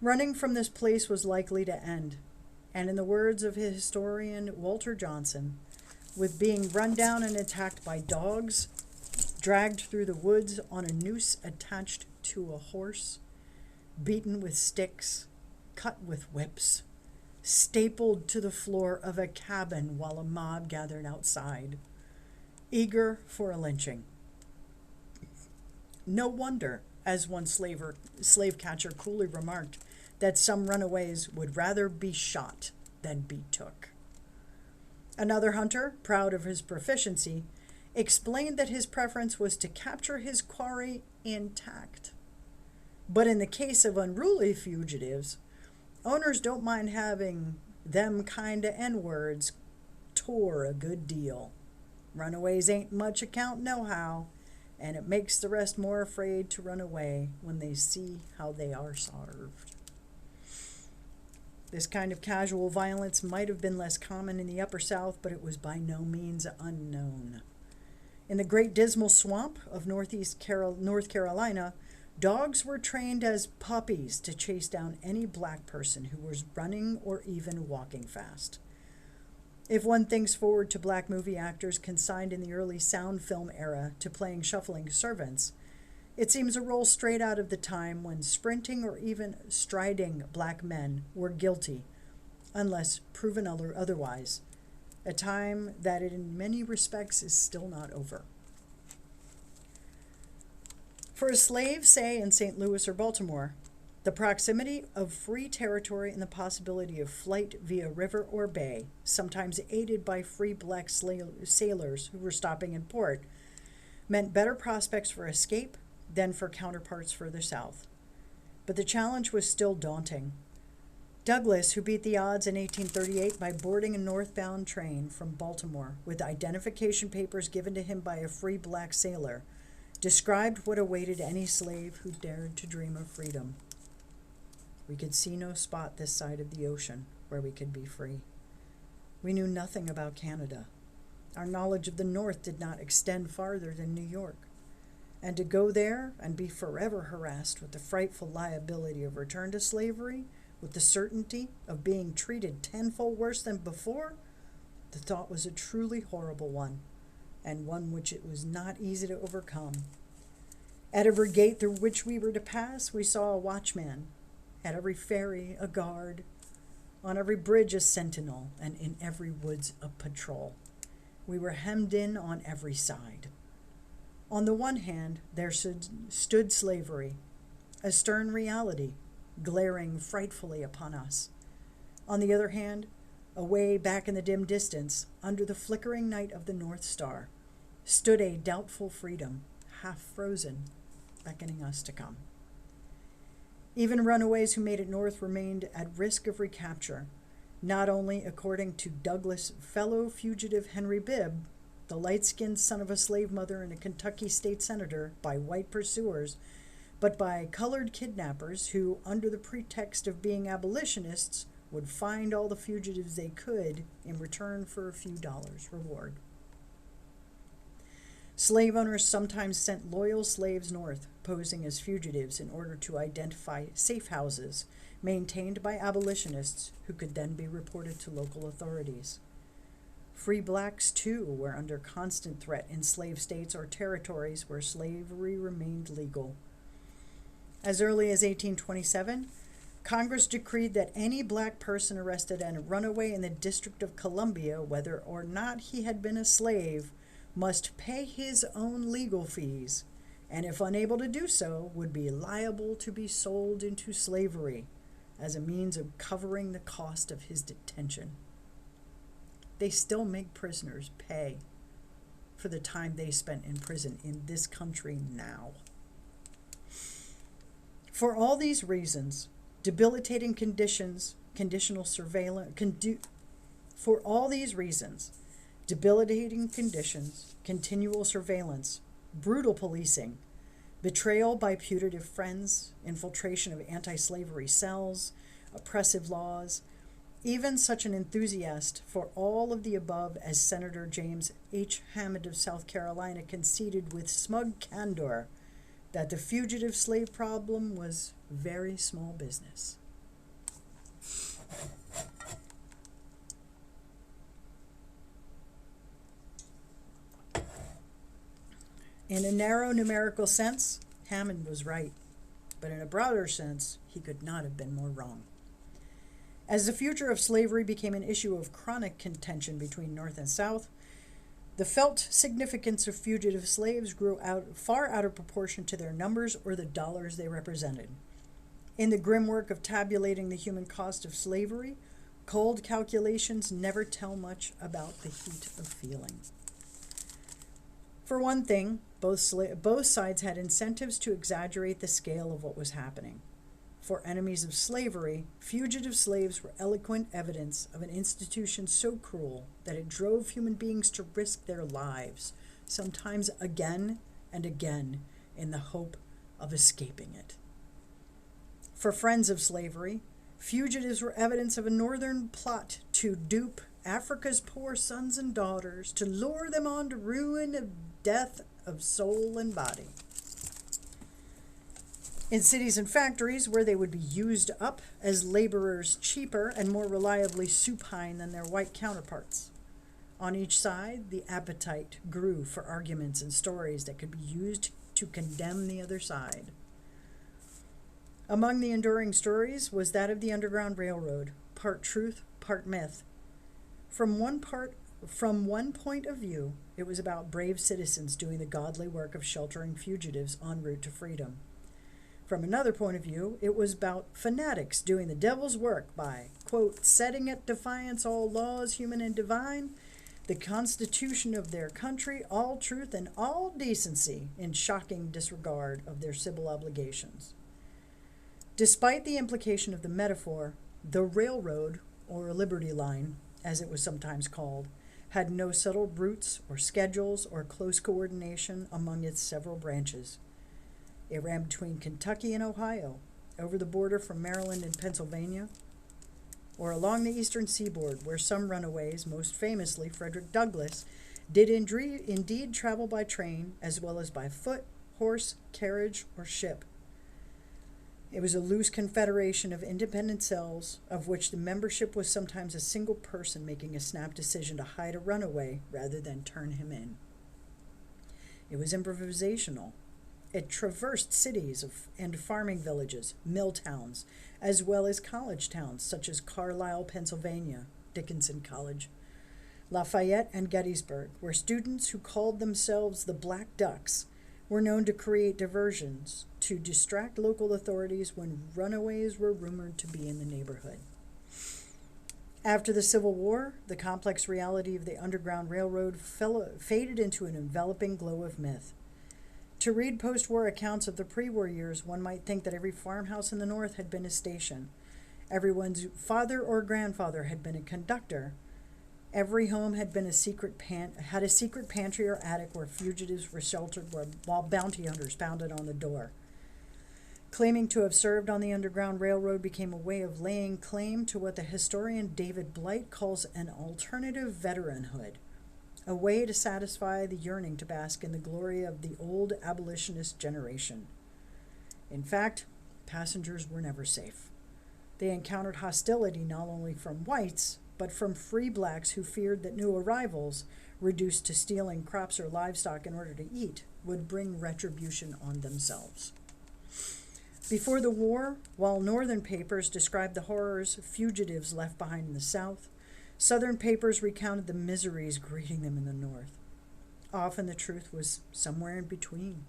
Running from this place was likely to end, and in the words of historian Walter Johnson, with being run down and attacked by dogs, dragged through the woods on a noose attached to a horse, beaten with sticks, cut with whips, stapled to the floor of a cabin while a mob gathered outside, eager for a lynching. No wonder, as one slave catcher coolly remarked, that some runaways would rather be shot than be took. Another hunter, proud of his proficiency, explained that his preference was to capture his quarry intact. But in the case of unruly fugitives, owners don't mind having them kinda N-words tore a good deal. Runaways ain't much account nohow, and it makes the rest more afraid to run away when they see how they are served. This kind of casual violence might have been less common in the Upper South, but it was by no means unknown. In the Great Dismal Swamp of North Carolina, dogs were trained as puppies to chase down any black person who was running or even walking fast. If one thinks forward to black movie actors consigned in the early sound film era to playing shuffling servants, it seems a role straight out of the time when sprinting or even striding black men were guilty, unless proven otherwise, a time that in many respects is still not over. For a slave, say in St. Louis or Baltimore, The proximity of free territory and the possibility of flight via river or bay, sometimes aided by free black sailors who were stopping in port, meant better prospects for escape than for counterparts further south. But the challenge was still daunting. Douglas, who beat the odds in 1838 by boarding a northbound train from Baltimore with identification papers given to him by a free black sailor, described what awaited any slave who dared to dream of freedom. We could see no spot this side of the ocean where we could be free. We knew nothing about Canada. Our knowledge of the North did not extend farther than New York. And to go there and be forever harassed with the frightful liability of return to slavery, with the certainty of being treated tenfold worse than before, the thought was a truly horrible one, and one which it was not easy to overcome. At every gate through which we were to pass, we saw a watchman. At every ferry, a guard. On every bridge, a sentinel, and in every woods, a patrol. We were hemmed in on every side. On the one hand, there stood slavery, a stern reality, glaring frightfully upon us. On the other hand, away back in the dim distance, under the flickering night of the North Star, stood a doubtful freedom, half frozen, beckoning us to come. Even runaways who made it north remained at risk of recapture, not only, according to Douglas' fellow fugitive Henry Bibb, the light-skinned son of a slave mother and a Kentucky state senator, by white pursuers, but by colored kidnappers who, under the pretext of being abolitionists, would find all the fugitives they could in return for a few dollars reward. Slave owners sometimes sent loyal slaves north, posing as fugitives in order to identify safe houses maintained by abolitionists who could then be reported to local authorities. Free blacks, too, were under constant threat in slave states or territories where slavery remained legal. As early as 1827, Congress decreed that any black person arrested and a runaway in the District of Columbia, whether or not he had been a slave, must pay his own legal fees, and if unable to do so, would be liable to be sold into slavery as a means of covering the cost of his detention. They still make prisoners pay for the time they spent in prison in this country now. For all these reasons, debilitating conditions, conditional surveillance, for all these reasons, debilitating conditions, continual surveillance, brutal policing, betrayal by putative friends, infiltration of anti-slavery cells, oppressive laws, even such an enthusiast for all of the above as Senator James H. Hammond of South Carolina conceded with smug candor that the fugitive slave problem was very small business. In a narrow numerical sense, Hammond was right, but in a broader sense, he could not have been more wrong. As the future of slavery became an issue of chronic contention between North and South, the felt significance of fugitive slaves grew far out of proportion to their numbers or the dollars they represented. In the grim work of tabulating the human cost of slavery, cold calculations never tell much about the heat of feeling. For one thing, both sides had incentives to exaggerate the scale of what was happening. For enemies of slavery, fugitive slaves were eloquent evidence of an institution so cruel that it drove human beings to risk their lives, sometimes again and again, in the hope of escaping it. For friends of slavery, fugitives were evidence of a northern plot to dupe Africa's poor sons and daughters, to lure them on to ruin of death of soul and body. In cities and factories where they would be used up as laborers cheaper and more reliably supine than their white counterparts. On each side, the appetite grew for arguments and stories that could be used to condemn the other side. Among the enduring stories was that of the Underground Railroad, part truth, part myth. From one point of view, it was about brave citizens doing the godly work of sheltering fugitives en route to freedom. From another point of view, it was about fanatics doing the devil's work by, quote, setting at defiance all laws, human and divine, the constitution of their country, all truth and all decency, in shocking disregard of their civil obligations. Despite the implication of the metaphor, the railroad, or Liberty Line, as it was sometimes called, had no settled routes or schedules or close coordination among its several branches. It ran between Kentucky and Ohio, over the border from Maryland and Pennsylvania, or along the eastern seaboard, where some runaways, most famously Frederick Douglass, did indeed travel by train as well as by foot, horse, carriage, or ship. It was a loose confederation of independent cells, of which the membership was sometimes a single person making a snap decision to hide a runaway rather than turn him in. It was improvisational. It traversed cities and farming villages, mill towns, as well as college towns such as Carlisle, Pennsylvania, Dickinson College, Lafayette, and Gettysburg, where students who called themselves the Black Ducks were known to create diversions to distract local authorities when runaways were rumored to be in the neighborhood. After the Civil War, the complex reality of the Underground Railroad faded into an enveloping glow of myth. To read post-war accounts of the pre-war years, one might think that every farmhouse in the North had been a station. Everyone's father or grandfather had been a conductor. Every home had been a secret pantry or attic where fugitives were sheltered while bounty hunters pounded on the door. Claiming to have served on the Underground Railroad became a way of laying claim to what the historian David Blight calls an alternative veteranhood, a way to satisfy the yearning to bask in the glory of the old abolitionist generation. In fact, passengers were never safe. They encountered hostility not only from whites, but from free blacks who feared that new arrivals, reduced to stealing crops or livestock in order to eat, would bring retribution on themselves. Before the war, while Northern papers described the horrors fugitives left behind in the South, Southern papers recounted the miseries greeting them in the North. Often the truth was somewhere in between.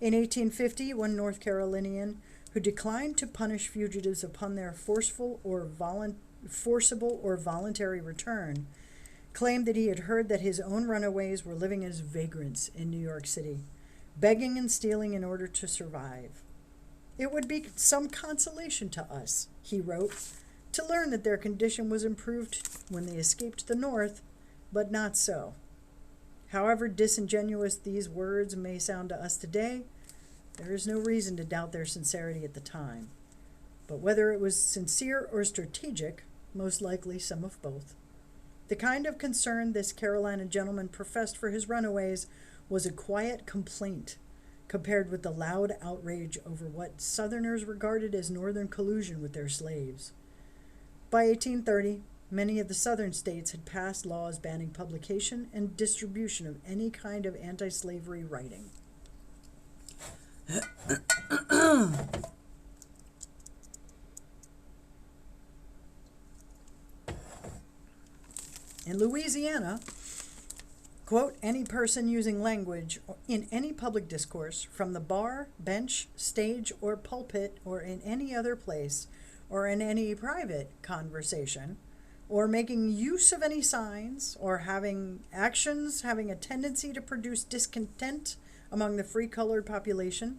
In 1850, one North Carolinian who declined to punish fugitives upon their forcible or voluntary return claimed that he had heard that his own runaways were living as vagrants in New York City, begging and stealing in order to survive. It would be some consolation to us, he wrote, to learn that their condition was improved when they escaped the North, but not so. However disingenuous these words may sound to us today, there is no reason to doubt their sincerity at the time. But whether it was sincere or strategic, most likely some of both. The kind of concern this Carolina gentleman professed for his runaways was a quiet complaint compared with the loud outrage over what Southerners regarded as Northern collusion with their slaves. By 1830, many of the Southern states had passed laws banning publication and distribution of any kind of anti-slavery writing. In Louisiana, quote, any person using language in any public discourse, from the bar, bench, stage, or pulpit, or in any other place, or in any private conversation, or making use of any signs, or having actions having a tendency to produce discontent among the free-colored population,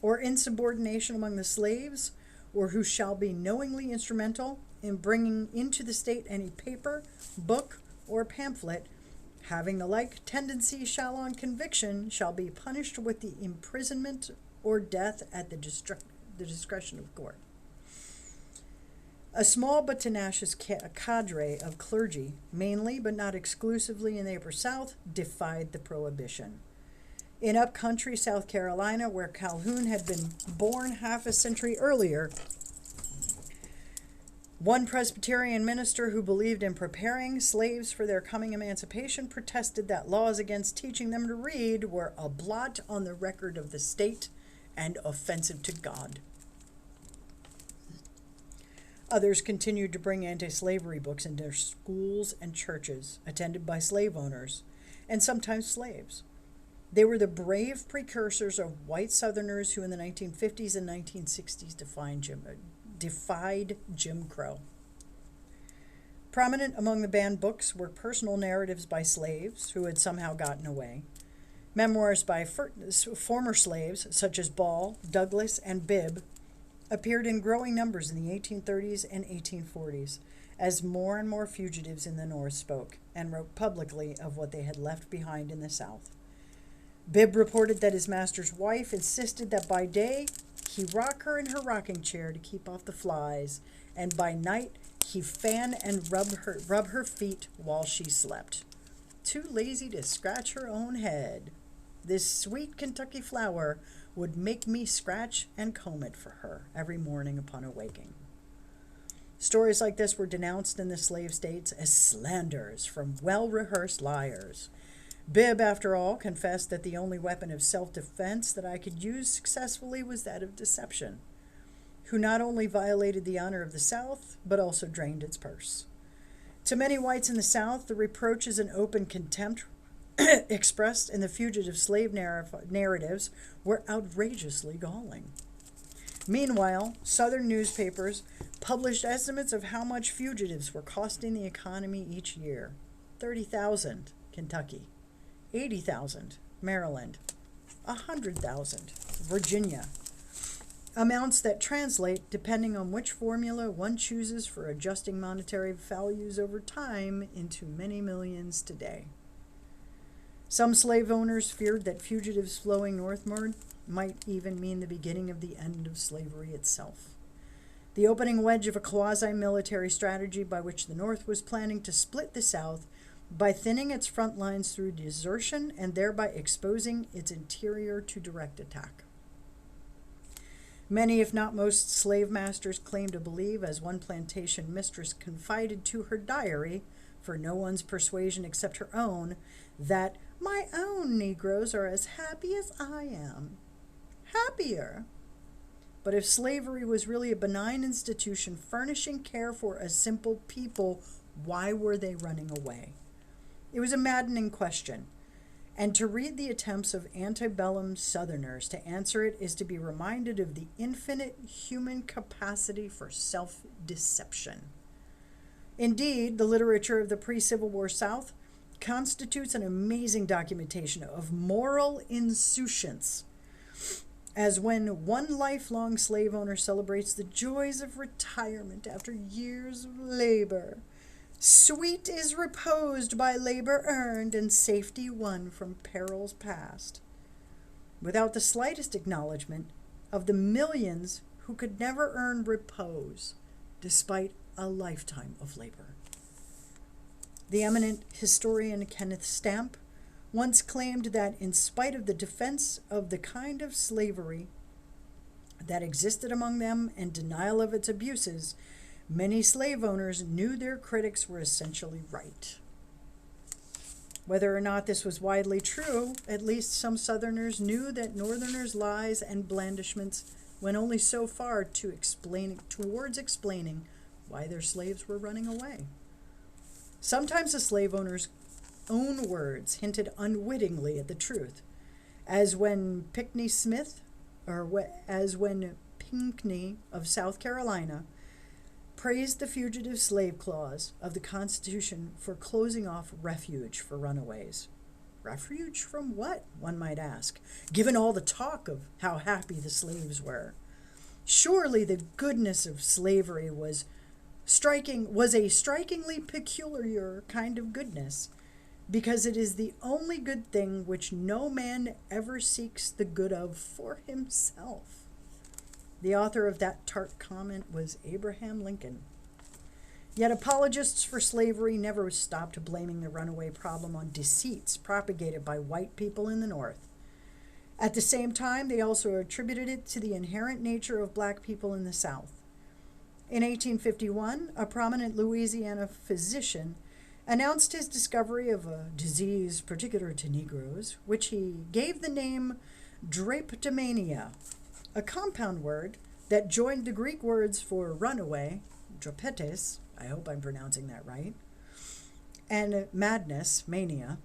or insubordination among the slaves, or who shall be knowingly instrumental in bringing into the state any paper, book, or pamphlet having the like tendency shall on conviction shall be punished with the imprisonment or death at the discretion of court. A small but tenacious cadre of clergy, mainly but not exclusively in the Upper South, defied the prohibition. In upcountry South Carolina, where Calhoun had been born half a century earlier, one Presbyterian minister who believed in preparing slaves for their coming emancipation protested that laws against teaching them to read were a blot on the record of the state and offensive to God. Others continued to bring anti-slavery books into their schools and churches, attended by slave owners, and sometimes slaves. They were the brave precursors of white Southerners who in the 1950s and 1960s defied Jim Crow. Prominent among the banned books were personal narratives by slaves who had somehow gotten away, memoirs by former slaves such as Ball, Douglas, and Bibb appeared in growing numbers in the 1830s and 1840s as more and more fugitives in the North spoke and wrote publicly of what they had left behind in the South. Bibb reported that his master's wife insisted that by day he rock her in her rocking chair to keep off the flies, and by night he fan and rub her feet while she slept. Too lazy to scratch her own head. This sweet Kentucky flower would make me scratch and comb it for her every morning upon awaking. Stories like this were denounced in the slave states as slanders from well-rehearsed liars. Bibb, after all, confessed that the only weapon of self-defense that I could use successfully was that of deception, who not only violated the honor of the South, but also drained its purse. To many whites in the South, the reproaches and open contempt expressed in the fugitive slave narratives were outrageously galling. Meanwhile, Southern newspapers published estimates of how much fugitives were costing the economy each year. 30,000, Kentucky. 80,000, Maryland. 100,000, Virginia. Amounts that translate, depending on which formula one chooses for adjusting monetary values over time, into many millions today. Some slave owners feared that fugitives flowing northward might even mean the beginning of the end of slavery itself. The opening wedge of a quasi-military strategy by which the North was planning to split the South by thinning its front lines through desertion and thereby exposing its interior to direct attack. Many, if not most, slave masters claimed to believe, as one plantation mistress confided to her diary, for no one's persuasion except her own, that my own Negroes are as happy as I am. Happier. But if slavery was really a benign institution furnishing care for a simple people, why were they running away? It was a maddening question, and to read the attempts of antebellum Southerners to answer it is to be reminded of the infinite human capacity for self-deception. Indeed, the literature of the pre-Civil War South constitutes an amazing documentation of moral insouciance, as when one lifelong slave owner celebrates the joys of retirement after years of labor. Sweet is reposed by labor earned and safety won from perils past, without the slightest acknowledgement of the millions who could never earn repose despite a lifetime of labor. The eminent historian Kenneth Stamp once claimed that in spite of the defense of the kind of slavery that existed among them and denial of its abuses, many slave owners knew their critics were essentially right. Whether or not this was widely true, at least some Southerners knew that Northerners' lies and blandishments went only so far towards explaining why their slaves were running away. Sometimes the slave owner's own words hinted unwittingly at the truth, as when Pinckney of South Carolina praised the Fugitive Slave Clause of the Constitution for closing off refuge for runaways. Refuge from what, one might ask, given all the talk of how happy the slaves were? Surely the goodness of slavery was a strikingly peculiar kind of goodness, because it is the only good thing which no man ever seeks the good of for himself. The author of that tart comment was Abraham Lincoln. Yet apologists for slavery never stopped blaming the runaway problem on deceits propagated by white people in the North. At the same time, they also attributed it to the inherent nature of black people in the South. In 1851, a prominent Louisiana physician announced his discovery of a disease particular to Negroes, which he gave the name drapetomania, a compound word that joined the Greek words for runaway, drapetes, I hope I'm pronouncing that right, and madness, mania,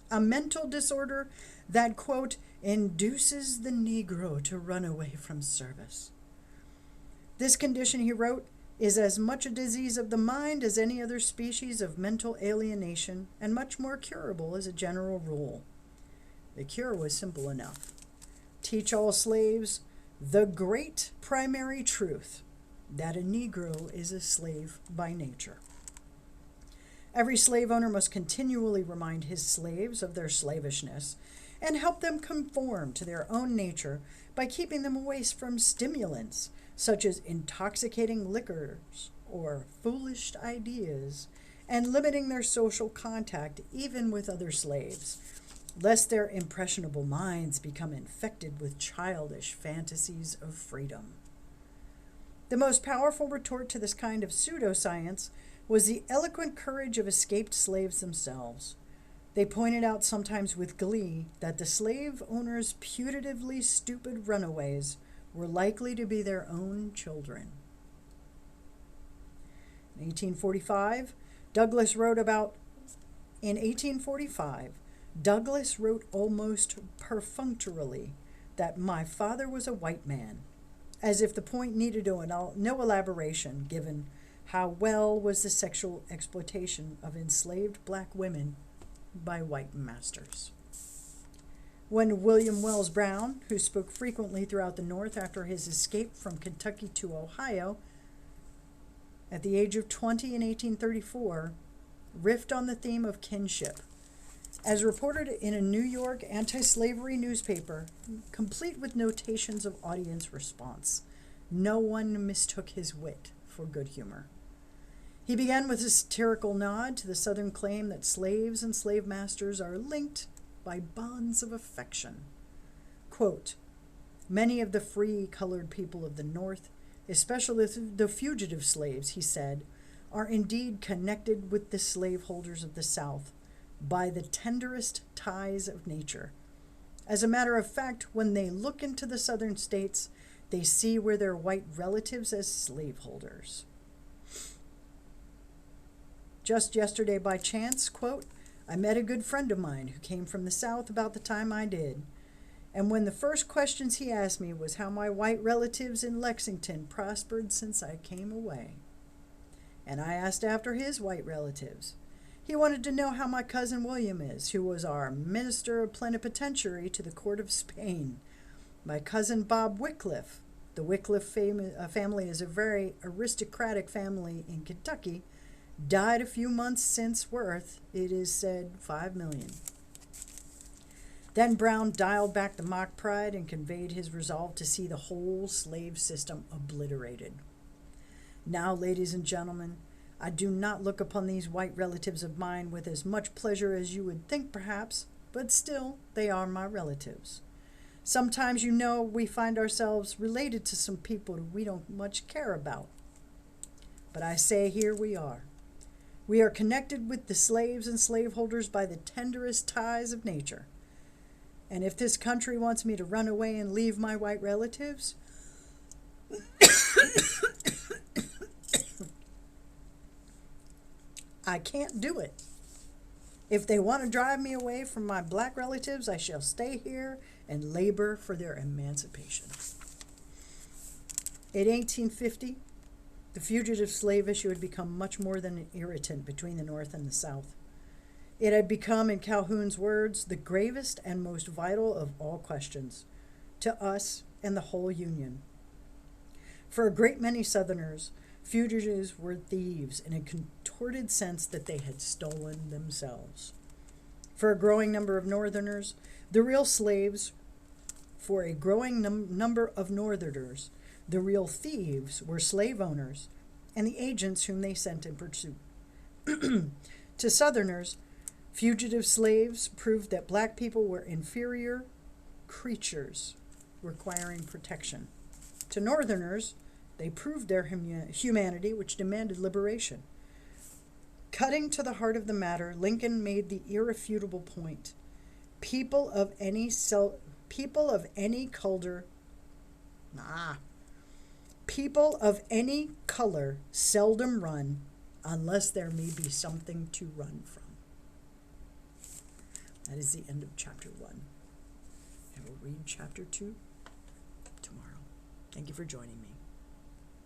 a mental disorder that, quote, induces the Negro to run away from service. This condition, he wrote, is as much a disease of the mind as any other species of mental alienation, and much more curable as a general rule. The cure was simple enough. Teach all slaves the great primary truth that a Negro is a slave by nature. Every slave owner must continually remind his slaves of their slavishness and help them conform to their own nature by keeping them away from stimulants such as intoxicating liquors or foolish ideas, and limiting their social contact even with other slaves, lest their impressionable minds become infected with childish fantasies of freedom. The most powerful retort to this kind of pseudoscience was the eloquent courage of escaped slaves themselves. They pointed out sometimes with glee that the slave owners' putatively stupid runaways were likely to be their own children. In 1845, Douglas wrote almost perfunctorily that my father was a white man, as if the point needed no elaboration, given how well was the sexual exploitation of enslaved black women by white masters. When William Wells Brown, who spoke frequently throughout the North after his escape from Kentucky to Ohio, at the age of 20 in 1834, riffed on the theme of kinship, as reported in a New York anti-slavery newspaper, complete with notations of audience response. No one mistook his wit for good humor. He began with a satirical nod to the Southern claim that slaves and slave masters are linked by bonds of affection. Quote, many of the free colored people of the North, especially the fugitive slaves, he said, are indeed connected with the slaveholders of the South by the tenderest ties of nature. As a matter of fact, when they look into the Southern states, they see where their white relatives as slaveholders. Just yesterday by chance, quote, I met a good friend of mine who came from the South about the time I did, and when the first questions he asked me was how my white relatives in Lexington prospered since I came away. And I asked after his white relatives. He wanted to know how my cousin William is, who was our minister plenipotentiary to the court of Spain. My cousin Bob Wycliffe. The Wycliffe family is a very aristocratic family in Kentucky, died a few months since worth, it is said, $5 million. Then Brown dialed back the mock pride and conveyed his resolve to see the whole slave system obliterated. Now, ladies and gentlemen, I do not look upon these white relatives of mine with as much pleasure as you would think, perhaps, but still, they are my relatives. Sometimes, we find ourselves related to some people we don't much care about. But I say, here we are. We are connected with the slaves and slaveholders by the tenderest ties of nature. And if this country wants me to run away and leave my white relatives, I can't do it. If they want to drive me away from my black relatives, I shall stay here and labor for their emancipation. In 1850, the fugitive slave issue had become much more than an irritant between the North and the South. It had become, in Calhoun's words, the gravest and most vital of all questions to us and the whole Union. For a great many Southerners, fugitives were thieves in a contorted sense that they had stolen themselves. For a growing number of Northerners, the real slaves, for a growing number of Northerners, the real thieves were slave owners and the agents whom they sent in pursuit. To Southerners, fugitive slaves proved that black people were inferior creatures requiring protection. To Northerners, they proved their humanity, which demanded liberation. Cutting to the heart of the matter, Lincoln made the irrefutable point. People of any color seldom run unless there may be something to run from. That is the end of chapter 1. And we'll read chapter 2 tomorrow. Thank you for joining me.